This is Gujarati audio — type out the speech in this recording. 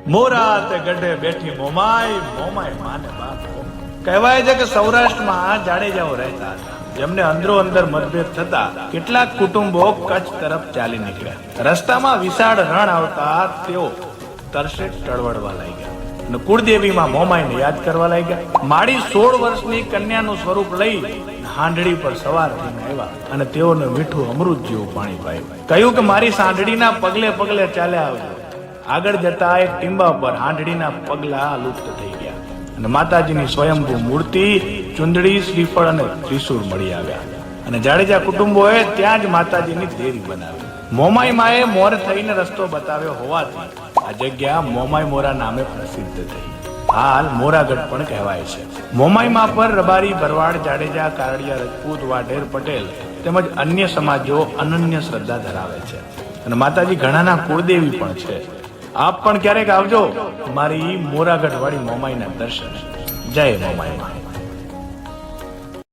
મોરા તે ગઢે બેઠી મોમાય, મોમાય માને બાપ. કહેવાય છે કે સૌરાષ્ટ્રમાં જાડેજાઓ રહેતા હતા, જેમને અંદરો અંદર મતભેદ થતા કેટલાક કુટુંબો કચ્છ તરફ ચાલી નીકળ્યા. રસ્તામાં વિશાળ રણ આવતા તેઓ તરસે ટળવળવા લાગ્યા અને કુળદેવીમાં મોમાઈને યાદ કરવા લાગ્યા. માડી 16 વર્ષની કન્યાનું સ્વરૂપ લઈ હાંડડી પર સવાર થઈને આવ્યા અને તેઓને મીઠું અમૃત જેવું પાણી પાયું. કહ્યું કે મારી સાંઢડીના પગલે પગલે ચાલ્યા આવજો. આગળ જતા એક ટીંબા પર હાંડડીના પગલા લુપ્ત થઈ ગયા અને માતાજીની સ્વયંભૂ મૂર્તિ, ચુંદડી, શ્રીફળ અને ત્રિશૂળ મળી આવ્યા અને જાડેજા કુટુંબોએ ત્યાં જ માતાજીની દેરી બનાવી. મોમાઈ માએ મોર થઈને રસ્તો બતાવ્યો હોવાથી આ જગ્યા મોમાઈ મોરા નામે પ્રસિદ્ધ થઈ. હાલ મોરાગઢ પણ કહેવાય છે. મોમાઈ મા પર રબારી, ભરવાડ, જાડેજા, કારડિયા, રજપૂત, વાઢેર, પટેલ તેમજ અન્ય સમાજો અનન્ય શ્રદ્ધા ધરાવે છે અને માતાજી ઘણાના કુળદેવી પણ છે. આપ પણ ક્યારેક આવજો મારી મોરાગઢ વાળી મોમાઈના દર્શન. જય મોમાઈ.